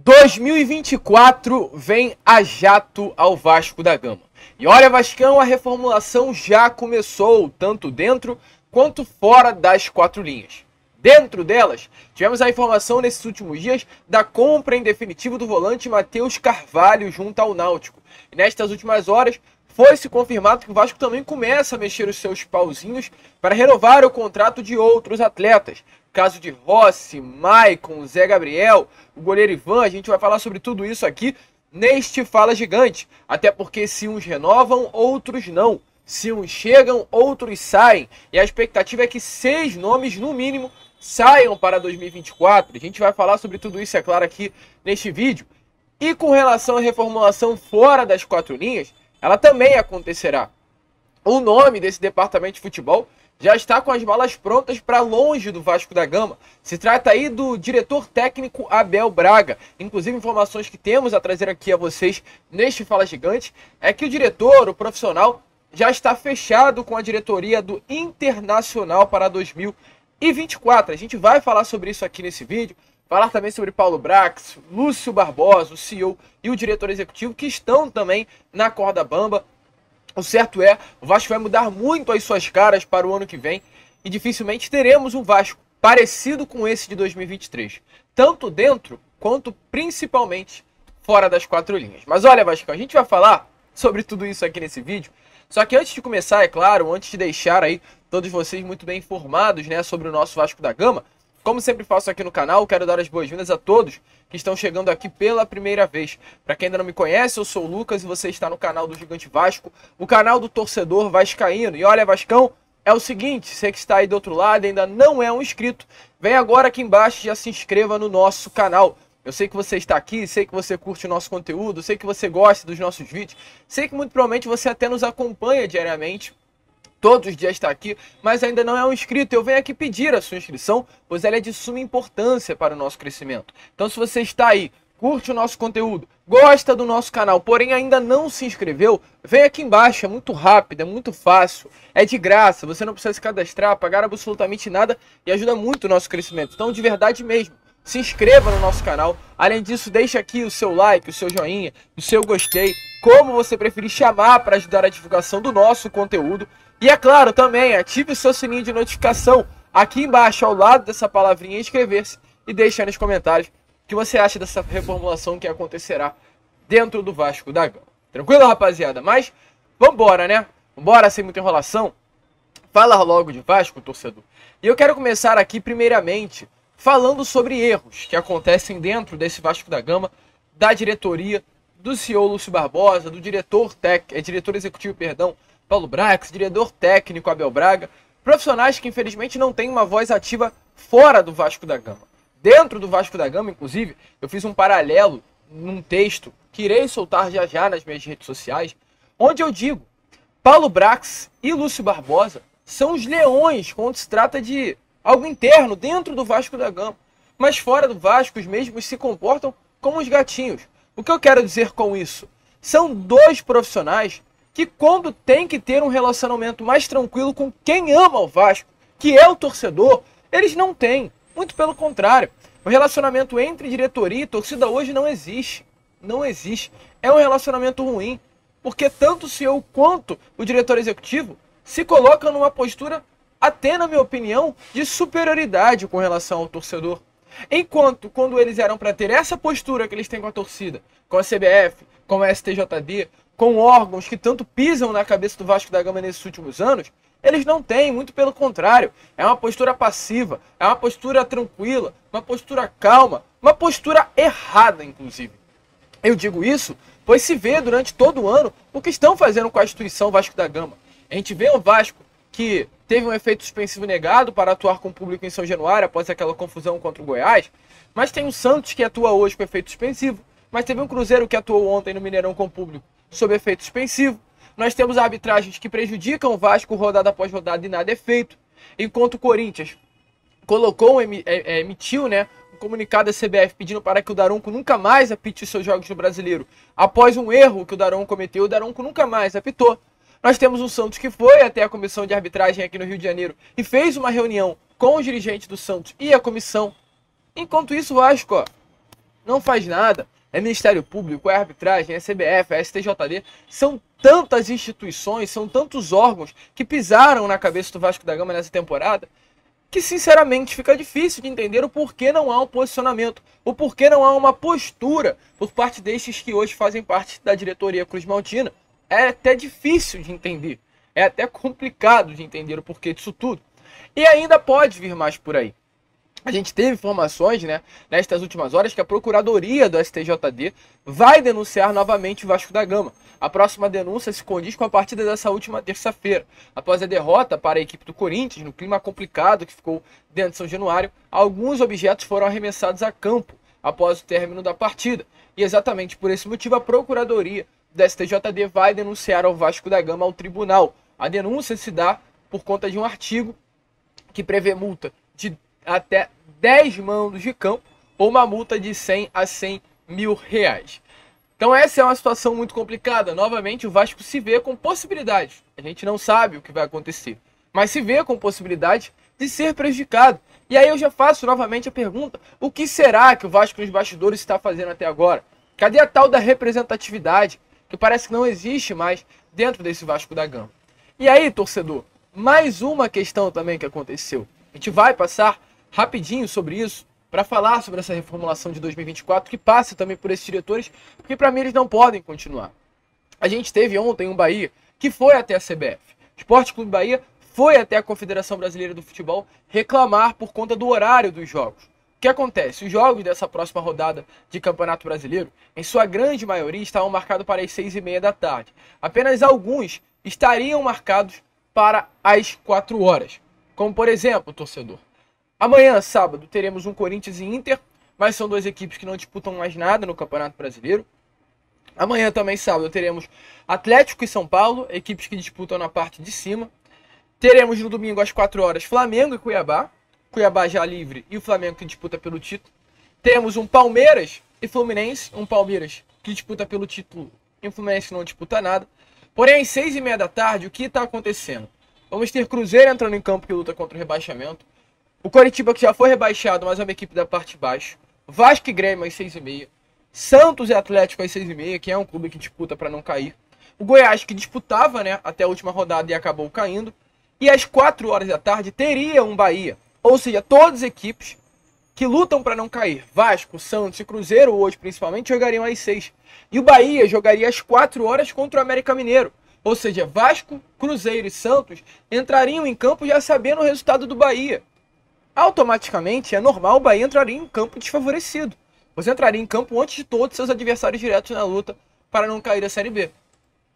2024 vem a jato ao Vasco da Gama. E olha, Vascão, a reformulação já começou, tanto dentro quanto fora das quatro linhas. Dentro delas, tivemos a informação nesses últimos dias da compra em definitivo do volante Matheus Carvalho junto ao Náutico. E nestas últimas horas, foi-se confirmado que o Vasco também começa a mexer os seus pauzinhos para renovar o contrato de outros atletas. Caso de Rossi, Maicon, Zé Gabriel, o goleiro Ivan, a gente vai falar sobre tudo isso aqui neste Fala Gigante. Até porque se uns renovam, outros não. Se uns chegam, outros saem. E a expectativa é que 6 nomes, no mínimo, saiam para 2024. A gente vai falar sobre tudo isso, é claro, aqui neste vídeo. E com relação à reformulação fora das quatro linhas, ela também acontecerá. O nome desse departamento de futebol já está com as malas prontas para longe do Vasco da Gama. Se trata aí do diretor técnico Abel Braga. Inclusive, informações que temos a trazer aqui a vocês neste Fala Gigante é que o diretor, o profissional, já está fechado com a diretoria do Internacional para 2024. A gente vai falar sobre isso aqui nesse vídeo. Falar também sobre Paulo Brax, Lúcio Barbosa, o CEO e o diretor executivo, que estão também na corda bamba. O certo é, o Vasco vai mudar muito as suas caras para o ano que vem e dificilmente teremos um Vasco parecido com esse de 2023. Tanto dentro, quanto principalmente fora das quatro linhas. Mas olha, Vasco, a gente vai falar sobre tudo isso aqui nesse vídeo. Só que antes de começar, é claro, antes de deixar aí todos vocês muito bem informados, né, sobre o nosso Vasco da Gama, como sempre faço aqui no canal, quero dar as boas-vindas a todos que estão chegando aqui pela primeira vez. Para quem ainda não me conhece, eu sou o Lucas e você está no canal do Gigante Vasco, o canal do torcedor vascaíno. E olha, Vascão, é o seguinte, você que está aí do outro lado e ainda não é um inscrito, vem agora aqui embaixo e já se inscreva no nosso canal. Eu sei que você está aqui, sei que você curte o nosso conteúdo, sei que você gosta dos nossos vídeos, sei que muito provavelmente você até nos acompanha diariamente. Todos os dias está aqui, mas ainda não é um inscrito. Eu venho aqui pedir a sua inscrição, pois ela é de suma importância para o nosso crescimento. Então, se você está aí, curte o nosso conteúdo, gosta do nosso canal, porém ainda não se inscreveu, vem aqui embaixo, é muito rápido, é muito fácil, é de graça, você não precisa se cadastrar, pagar absolutamente nada e ajuda muito o nosso crescimento. Então, de verdade mesmo, se inscreva no nosso canal. Além disso, deixe aqui o seu like, o seu joinha, o seu gostei, como você preferir chamar para ajudar a divulgação do nosso conteúdo. E é claro, também ative o seu sininho de notificação aqui embaixo, ao lado dessa palavrinha inscrever-se, e deixe aí nos comentários o que você acha dessa reformulação que acontecerá dentro do Vasco da Gama. Tranquilo, rapaziada? Mas vambora, né? Vambora sem muita enrolação. Fala logo de Vasco, torcedor. E eu quero começar aqui, primeiramente, falando sobre erros que acontecem dentro desse Vasco da Gama, da diretoria, do CEO Lúcio Barbosa, do diretor executivo, Paulo Brax, diretor técnico Abel Braga, profissionais que infelizmente não têm uma voz ativa fora do Vasco da Gama. Dentro do Vasco da Gama, inclusive, eu fiz um paralelo num texto que irei soltar já já nas minhas redes sociais, onde eu digo, Paulo Brax e Lúcio Barbosa são os leões quando se trata de algo interno dentro do Vasco da Gama, mas fora do Vasco os mesmos se comportam como os gatinhos. O que eu quero dizer com isso? São dois profissionais que quando tem que ter um relacionamento mais tranquilo com quem ama o Vasco, que é o torcedor, eles não têm. Muito pelo contrário. O relacionamento entre diretoria e torcida hoje não existe. Não existe. É um relacionamento ruim, porque tanto o CEO quanto o diretor executivo se colocam numa postura, até na minha opinião, de superioridade com relação ao torcedor. Enquanto, quando eles eram para ter essa postura que eles têm com a torcida, com a CBF, com a STJD, com órgãos que tanto pisam na cabeça do Vasco da Gama nesses últimos anos, eles não têm, muito pelo contrário. É uma postura passiva, é uma postura tranquila, uma postura calma, uma postura errada, inclusive. Eu digo isso, pois se vê durante todo o ano o que estão fazendo com a instituição Vasco da Gama. A gente vê o Vasco que teve um efeito suspensivo negado para atuar com o público em São Januário após aquela confusão contra o Goiás, mas tem o Santos que atua hoje com efeito suspensivo, mas teve um Cruzeiro que atuou ontem no Mineirão com o público sob efeito suspensivo. Nós temos arbitragens que prejudicam o Vasco rodada após rodada e nada é feito. Enquanto o Corinthians emitiu, né, um comunicado da CBF pedindo para que o Daronco nunca mais apite os seus jogos no Brasileiro. Após um erro que o Daronco cometeu, o Daronco nunca mais apitou. Nós temos o Santos que foi até a comissão de arbitragem aqui no Rio de Janeiro e fez uma reunião com os dirigentes do Santos e a comissão. Enquanto isso, o Vasco, não faz nada. É Ministério Público, é arbitragem, é CBF, é STJD. São tantas instituições, são tantos órgãos que pisaram na cabeça do Vasco da Gama nessa temporada que, sinceramente, fica difícil de entender o porquê não há um posicionamento, o porquê não há uma postura por parte destes que hoje fazem parte da diretoria cruzmaltina. É até difícil de entender, é até complicado de entender o porquê disso tudo. E ainda pode vir mais por aí. A gente teve informações, né, nestas últimas horas, que a Procuradoria do STJD vai denunciar novamente o Vasco da Gama. A próxima denúncia se condiz com a partida dessa última terça-feira. Após a derrota para a equipe do Corinthians, no clima complicado que ficou dentro de São Januário, alguns objetos foram arremessados a campo após o término da partida. E exatamente por esse motivo, a Procuradoria do STJD vai denunciar ao Vasco da Gama ao tribunal. A denúncia se dá por conta de um artigo que prevê multa de até 10 mandos de campo ou uma multa de 100 a 100 mil reais. Então essa é uma situação muito complicada. Novamente o Vasco se vê com possibilidades. A gente não sabe o que vai acontecer, mas se vê com possibilidade de ser prejudicado. E aí eu já faço novamente a pergunta: o que será que o Vasco nos bastidores está fazendo até agora? Cadê a tal da representatividade, que parece que não existe mais dentro desse Vasco da Gama? E aí, torcedor, mais uma questão também que aconteceu. A gente vai passar rapidinho sobre isso, para falar sobre essa reformulação de 2024, que passa também por esses diretores, porque para mim eles não podem continuar. A gente teve ontem um Bahia que foi até a CBF. O Sport Clube Bahia foi até a Confederação Brasileira do Futebol reclamar por conta do horário dos jogos. O que acontece? Os jogos dessa próxima rodada de Campeonato Brasileiro, em sua grande maioria, estavam marcados para as 6h30 da tarde. Apenas alguns estariam marcados para as 4 horas. Como, por exemplo, torcedor, amanhã, sábado, teremos um Corinthians e Inter, mas são duas equipes que não disputam mais nada no Campeonato Brasileiro. Amanhã também, sábado, teremos Atlético e São Paulo, equipes que disputam na parte de cima. Teremos no domingo às 4 horas Flamengo e Cuiabá. Cuiabá já livre e o Flamengo que disputa pelo título. Temos um Palmeiras e Fluminense, um Palmeiras que disputa pelo título e um Fluminense que não disputa nada. Porém, às 6h30 da tarde, o que está acontecendo? Vamos ter Cruzeiro entrando em campo que luta contra o rebaixamento. O Coritiba que já foi rebaixado, mas é uma equipe da parte de baixo. Vasco e Grêmio às 6h30. Santos e Atlético às 6h30, que é um clube que disputa para não cair. O Goiás que disputava, né, até a última rodada e acabou caindo. E às 4 horas da tarde teria um Bahia. Ou seja, todas as equipes que lutam para não cair, Vasco, Santos e Cruzeiro, hoje principalmente, jogariam às 6. E o Bahia jogaria às 4 horas contra o América Mineiro. Ou seja, Vasco, Cruzeiro e Santos entrariam em campo já sabendo o resultado do Bahia. Automaticamente, é normal, o Bahia entraria em campo desfavorecido. Você entraria em campo antes de todos seus adversários diretos na luta para não cair da Série B.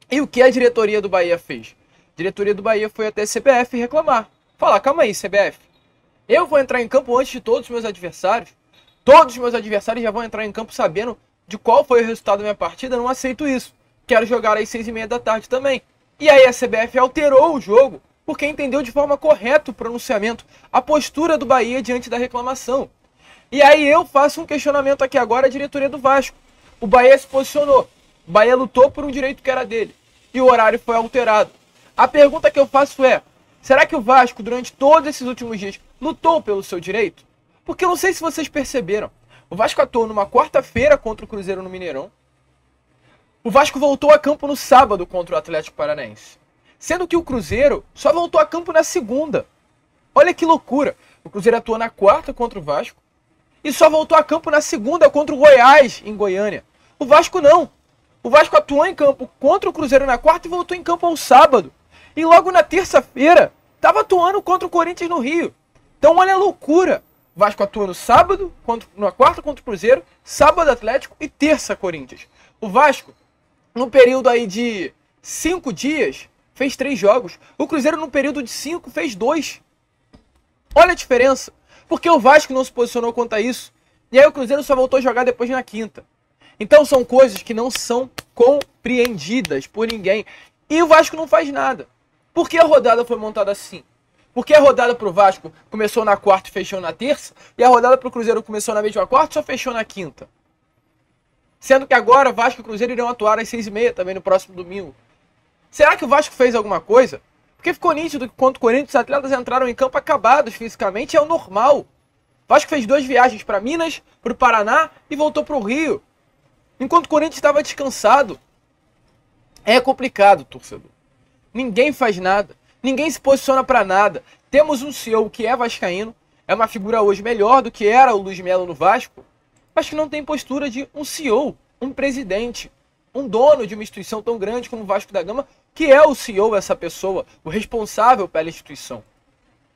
E o que a diretoria do Bahia fez? A diretoria do Bahia foi até a CBF reclamar. Falar, calma aí, CBF. Eu vou entrar em campo antes de todos os meus adversários. Todos os meus adversários já vão entrar em campo sabendo de qual foi o resultado da minha partida. Não aceito isso. Quero jogar às 6h30 da tarde também. E aí a CBF alterou o jogo porque entendeu de forma correta o pronunciamento, a postura do Bahia diante da reclamação. E aí eu faço um questionamento aqui agora à diretoria do Vasco. O Bahia se posicionou. O Bahia lutou por um direito que era dele. E o horário foi alterado. A pergunta que eu faço é: será que o Vasco, durante todos esses últimos dias, lutou pelo seu direito? Porque eu não sei se vocês perceberam. O Vasco atuou numa quarta-feira contra o Cruzeiro no Mineirão. O Vasco voltou a campo no sábado contra o Atlético Paranaense. Sendo que o Cruzeiro só voltou a campo na segunda. Olha que loucura. O Cruzeiro atuou na quarta contra o Vasco e só voltou a campo na segunda contra o Goiás, em Goiânia. O Vasco não. O Vasco atuou em campo contra o Cruzeiro na quarta e voltou em campo ao sábado. E logo na terça-feira, estava atuando contra o Corinthians no Rio. Então olha a loucura. O Vasco atua no sábado, na quarta contra o Cruzeiro, sábado Atlético e terça Corinthians. O Vasco, num período aí de 5 dias, fez 3 jogos. O Cruzeiro, num período de 5, fez 2. Olha a diferença. Porque o Vasco não se posicionou quanto a isso. E aí o Cruzeiro só voltou a jogar depois na quinta. Então são coisas que não são compreendidas por ninguém. E o Vasco não faz nada. Por que a rodada foi montada assim? Porque a rodada pro Vasco começou na quarta e fechou na terça. E a rodada pro Cruzeiro começou na mesma quarta e só fechou na quinta. Sendo que agora Vasco e Cruzeiro irão atuar às 6h30 também no próximo domingo. Será que o Vasco fez alguma coisa? Porque ficou nítido que contra o Corinthians os atletas entraram em campo acabados fisicamente, é o normal. O Vasco fez 2 viagens para Minas, para o Paraná e voltou para o Rio. Enquanto o Corinthians estava descansado. É complicado, torcedor. Ninguém faz nada. Ninguém se posiciona para nada. Temos um CEO que é vascaíno. É uma figura hoje melhor do que era o Luiz Melo no Vasco. Mas que não tem postura de um CEO, um presidente, um dono de uma instituição tão grande como o Vasco da Gama, que é o CEO, essa pessoa, o responsável pela instituição.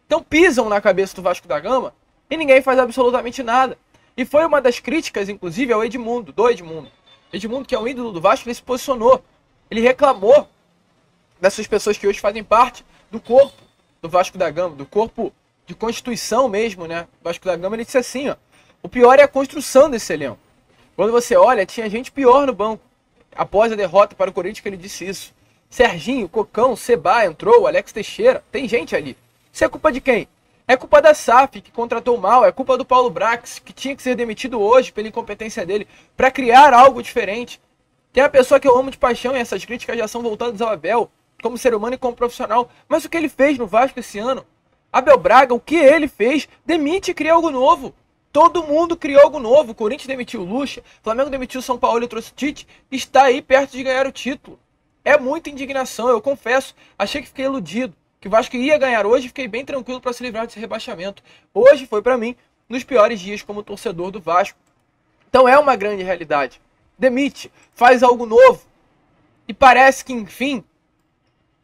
Então pisam na cabeça do Vasco da Gama e ninguém faz absolutamente nada. E foi uma das críticas, inclusive, ao Edmundo, do Edmundo. Edmundo, que é um ídolo do Vasco, ele se posicionou. Ele reclamou dessas pessoas que hoje fazem parte do corpo do Vasco da Gama, do corpo de constituição mesmo, né? O Vasco da Gama, ele disse assim, ó, o pior é a construção desse elenco. Quando você olha, tinha gente pior no banco. Após a derrota para o Corinthians, que ele disse isso. Serginho, Cocão, Seba entrou, Alex Teixeira, tem gente ali. Isso é culpa de quem? É culpa da SAF, que contratou mal, é culpa do Paulo Brax, que tinha que ser demitido hoje pela incompetência dele, para criar algo diferente. Que é a pessoa que eu amo de paixão e essas críticas já são voltadas ao Abel, como ser humano e como profissional. Mas o que ele fez no Vasco esse ano? Abel Braga, o que ele fez? Demite e cria algo novo. Todo mundo criou algo novo. O Corinthians demitiu o Lucha, o Flamengo demitiu o São Paulo e trouxe o Tite. Está aí perto de ganhar o título. É muita indignação, eu confesso. Achei que fiquei iludido, que o Vasco ia ganhar hoje e fiquei bem tranquilo para se livrar desse rebaixamento. Hoje foi para mim nos piores dias como torcedor do Vasco. Então é uma grande realidade. Demite, faz algo novo. E parece que, enfim,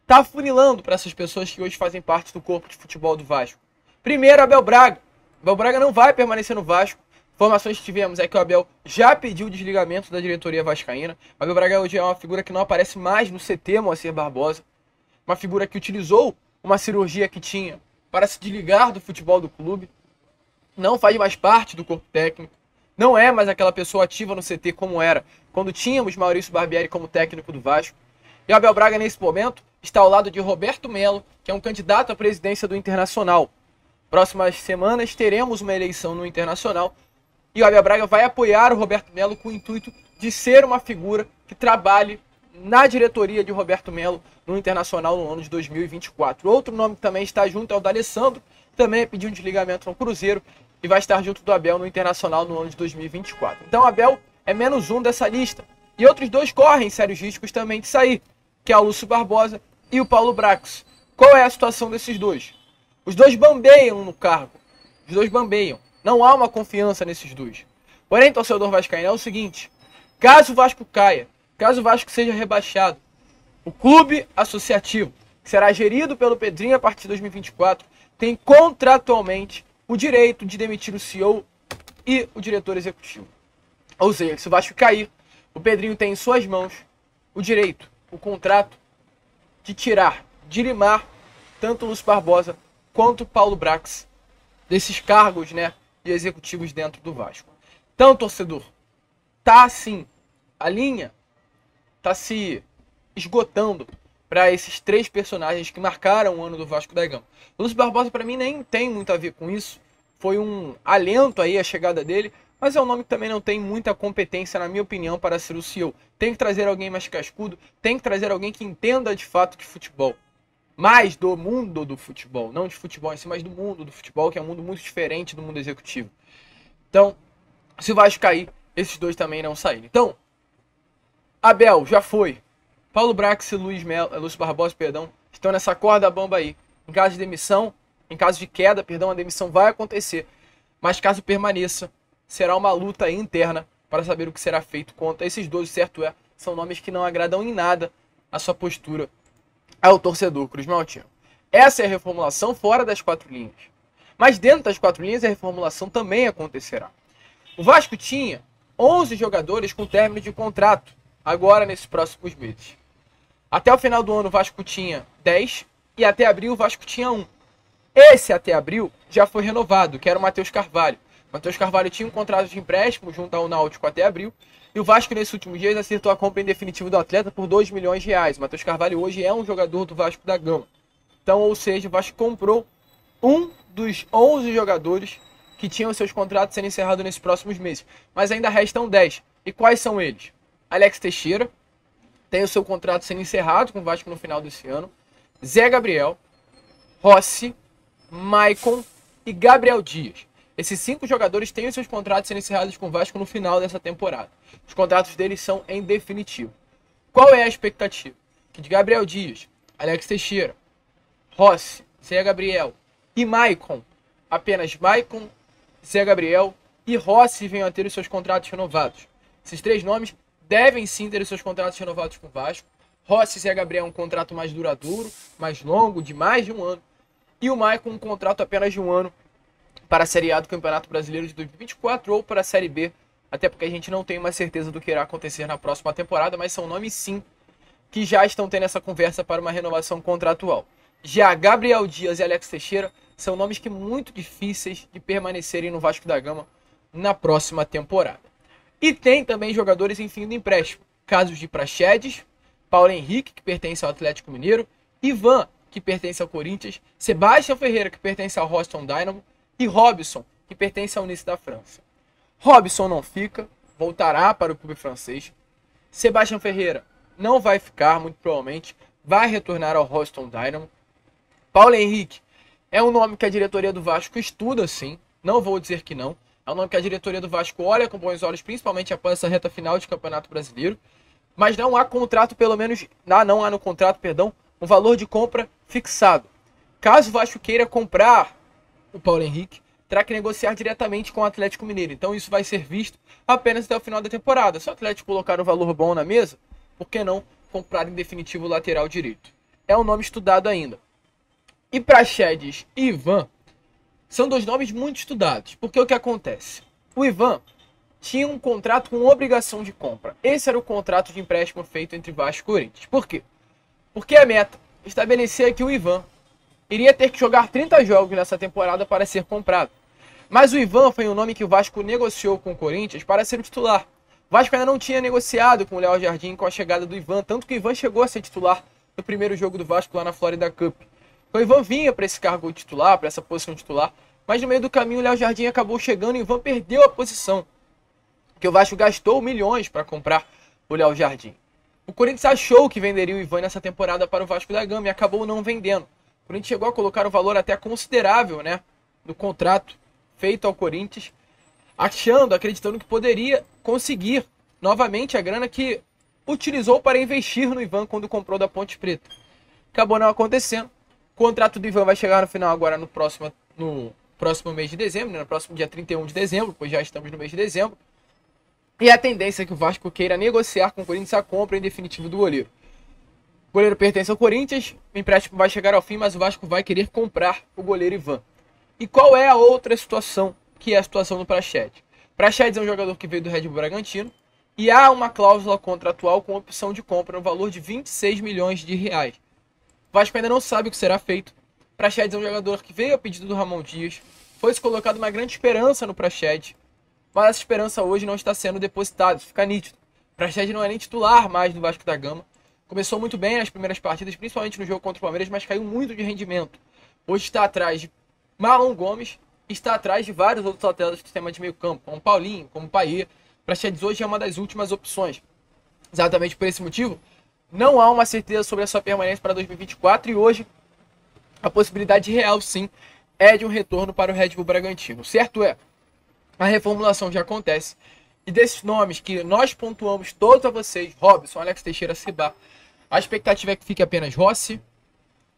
tá afunilando para essas pessoas que hoje fazem parte do corpo de futebol do Vasco. Primeiro, Abel Braga. Abel Braga não vai permanecer no Vasco. Informações que tivemos é que o Abel já pediu o desligamento da diretoria vascaína. O Abel Braga hoje é uma figura que não aparece mais no CT Moacir Barbosa. Uma figura que utilizou uma cirurgia que tinha para se desligar do futebol do clube. Não faz mais parte do corpo técnico. Não é mais aquela pessoa ativa no CT como era quando tínhamos Maurício Barbieri como técnico do Vasco. E o Abel Braga, nesse momento, está ao lado de Roberto Melo, que é um candidato à presidência do Internacional. Próximas semanas teremos uma eleição no Internacional e o Abel Braga vai apoiar o Roberto Melo com o intuito de ser uma figura que trabalhe na diretoria de Roberto Melo no Internacional no ano de 2024. Outro nome que também está junto é o D'Alessandro, que também pediu um desligamento no Cruzeiro e vai estar junto do Abel no Internacional no ano de 2024. Então o Abel é menos um dessa lista. E outros 2 correm sérios riscos também de sair, que é o Lúcio Barbosa e o Paulo Brax. Qual é a situação desses 2? Os 2 bambeiam no cargo. Os 2 bambeiam. Não há uma confiança nesses 2. Porém, torcedor vascaíno, é o seguinte. Caso o Vasco caia, caso o Vasco seja rebaixado, o clube associativo, que será gerido pelo Pedrinho a partir de 2024, tem contratualmente o direito de demitir o CEO e o diretor executivo. Ou seja, se o Vasco cair, o Pedrinho tem em suas mãos o direito, o contrato de tirar, de limar tanto o Lúcio Barbosa quanto o Paulo Brax desses cargos, né, de executivos dentro do Vasco. Então, torcedor, tá assim, a linha tá se esgotando para esses 3 personagens que marcaram o ano do Vasco da Gama. O Lúcio Barbosa, para mim, nem tem muito a ver com isso. Foi um alento aí a chegada dele, mas é um nome que também não tem muita competência, na minha opinião, para ser o CEO. Tem que trazer alguém mais cascudo, tem que trazer alguém que entenda de fato de futebol. Mais do mundo do futebol, não de futebol em si, mas do mundo do futebol, que é um mundo muito diferente do mundo executivo. Então, se o Vasco cair, esses 2 também não saírem. Então, Abel já foi. Paulo Brax e Lúcio Barbosa, estão nessa corda bamba aí. Em caso de demissão, em caso de queda, a demissão vai acontecer. Mas caso permaneça, será uma luta aí interna para saber o que será feito contra esses 2, certo é, são nomes que não agradam em nada a sua postura ao torcedor Cruz Maltino. Essa é a reformulação fora das 4 linhas. Mas dentro das 4 linhas a reformulação também acontecerá. O Vasco tinha 11 jogadores com término de contrato, agora nesses próximos meses. Até o final do ano o Vasco tinha 10 e até abril o Vasco tinha 1. Esse até abril já foi renovado, que era o Matheus Carvalho. O Matheus Carvalho tinha um contrato de empréstimo junto ao Náutico até abril. E o Vasco, nesses últimos dias, acertou a compra em definitivo do atleta por R$2 milhões. O Matheus Carvalho hoje é um jogador do Vasco da Gama. Então, ou seja, o Vasco comprou um dos 11 jogadores que tinham seus contratos sendo encerrados nesses próximos meses. Mas ainda restam 10. E quais são eles? Alex Teixeira tem o seu contrato sendo encerrado com o Vasco no final desse ano. Zé Gabriel, Rossi, Maicon e Gabriel Dias. Esses 5 jogadores têm os seus contratos sendo encerrados com o Vasco no final dessa temporada. Os contratos deles são em definitivo. Qual é a expectativa? Que de Gabriel Dias, Alex Teixeira, Rossi, Zé Gabriel e Maicon, apenas Maicon, Zé Gabriel e Rossi venham a ter os seus contratos renovados. Esses 3 nomes devem sim ter os seus contratos renovados com o Vasco. Rossi e Zé Gabriel um contrato mais duradouro, mais longo, de mais de 1 ano. E o Maicon um contrato apenas de 1 ano para a Série A do Campeonato Brasileiro de 2024 ou para a Série B, até porque a gente não tem uma certeza do que irá acontecer na próxima temporada, mas são nomes sim que já estão tendo essa conversa para uma renovação contratual. Já Gabriel Dias e Alex Teixeira são nomes que muito difíceis de permanecerem no Vasco da Gama na próxima temporada. E tem também jogadores em fim de empréstimo, casos de Praxedes, Paulo Henrique, que pertence ao Atlético Mineiro, Ivan, que pertence ao Corinthians, Sebastião Ferreira, que pertence ao Rostov Dynamo, e Robson, que pertence ao Nice da França. Robson não fica, voltará para o clube francês. Sebastião Ferreira não vai ficar, muito provavelmente, vai retornar ao Rostov Dynamo. Paulo Henrique é um nome que a diretoria do Vasco estuda, sim, não vou dizer que não. É um nome que a diretoria do Vasco olha com bons olhos, principalmente após essa reta final de Campeonato Brasileiro. Mas não há contrato, pelo menos, não há no contrato, perdão, um valor de compra fixado. Caso o Vasco queira comprar o Paulo Henrique, terá que negociar diretamente com o Atlético Mineiro. Então isso vai ser visto apenas até o final da temporada. Se o Atlético colocar um valor bom na mesa, por que não comprar em definitivo o lateral direito? É um nome estudado ainda. E Praxedes e Ivan são 2 nomes muito estudados. Porque o que acontece? O Ivan tinha um contrato com obrigação de compra. Esse era o contrato de empréstimo feito entre Vasco e Corinthians. Por quê? Porque a meta estabelecia que o Ivan iria ter que jogar 30 jogos nessa temporada para ser comprado. Mas o Ivan foi um nome que o Vasco negociou com o Corinthians para ser o titular. O Vasco ainda não tinha negociado com o Léo Jardim com a chegada do Ivan, tanto que o Ivan chegou a ser titular no primeiro jogo do Vasco lá na Florida Cup. O Ivan vinha para esse cargo titular, para essa posição titular, mas no meio do caminho o Léo Jardim acabou chegando e o Ivan perdeu a posição. Porque o Vasco gastou milhões para comprar o Léo Jardim. O Corinthians achou que venderia o Ivan nessa temporada para o Vasco da Gama e acabou não vendendo. O Corinthians chegou a colocar um valor até considerável, né, no contrato feito ao Corinthians, acreditando que poderia conseguir novamente a grana que utilizou para investir no Ivan quando comprou da Ponte Preta. Acabou não acontecendo. O contrato do Ivan vai chegar no final agora no próximo mês de dezembro, né, no próximo dia 31 de dezembro, pois já estamos no mês de dezembro. E a tendência é que o Vasco queira negociar com o Corinthians a compra em definitivo do goleiro. O goleiro pertence ao Corinthians, o empréstimo vai chegar ao fim, mas o Vasco vai querer comprar o goleiro Ivan. E qual é a outra situação, que é a situação do Praxedes? Praxedes é um jogador que veio do Red Bull Bragantino e há uma cláusula contratual com opção de compra no valor de 26 milhões de reais. O Vasco ainda não sabe o que será feito. Praxedes é um jogador que veio a pedido do Ramon Dias, foi-se colocado uma grande esperança no Praxedes, mas essa esperança hoje não está sendo depositada, isso fica nítido. Praxedes não é nem titular mais do Vasco da Gama. Começou muito bem nas primeiras partidas, principalmente no jogo contra o Palmeiras, mas caiu muito de rendimento. Hoje está atrás de Marlon Gomes, está atrás de vários outros atletas do sistema de meio campo, como Paulinho, como Payet. Praxedes hoje é uma das últimas opções. Exatamente por esse motivo, não há uma certeza sobre a sua permanência para 2024 e hoje a possibilidade real, sim, é de um retorno para o Red Bull Bragantino. Certo é, a reformulação já acontece. E desses nomes que nós pontuamos todos a vocês, Robson, Alex Teixeira, Seba, a expectativa é que fique apenas Rossi,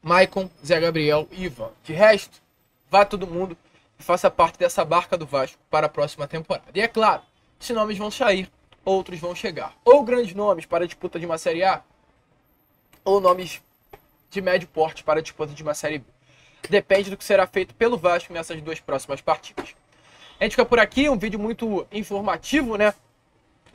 Maicon, Zé Gabriel e Ivan. De resto, vá todo mundo e faça parte dessa barca do Vasco para a próxima temporada. E é claro, esses nomes vão sair, outros vão chegar. Ou grandes nomes para a disputa de uma Série A, ou nomes de médio porte para a disputa de uma Série B. Depende do que será feito pelo Vasco nessas 2 próximas partidas. A gente fica por aqui, um vídeo muito informativo, né?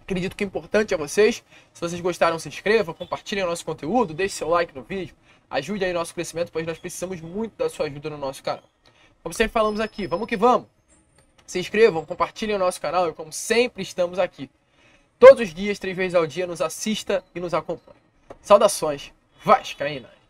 Acredito que é importante a vocês. Se vocês gostaram, se inscrevam, compartilhem o nosso conteúdo, deixe seu like no vídeo, ajude aí o nosso crescimento, pois nós precisamos muito da sua ajuda no nosso canal. Como sempre falamos aqui, vamos que vamos! Se inscrevam, compartilhem o nosso canal e como sempre estamos aqui. Todos os dias, 3 vezes ao dia, nos assista e nos acompanhe. Saudações vascaínas!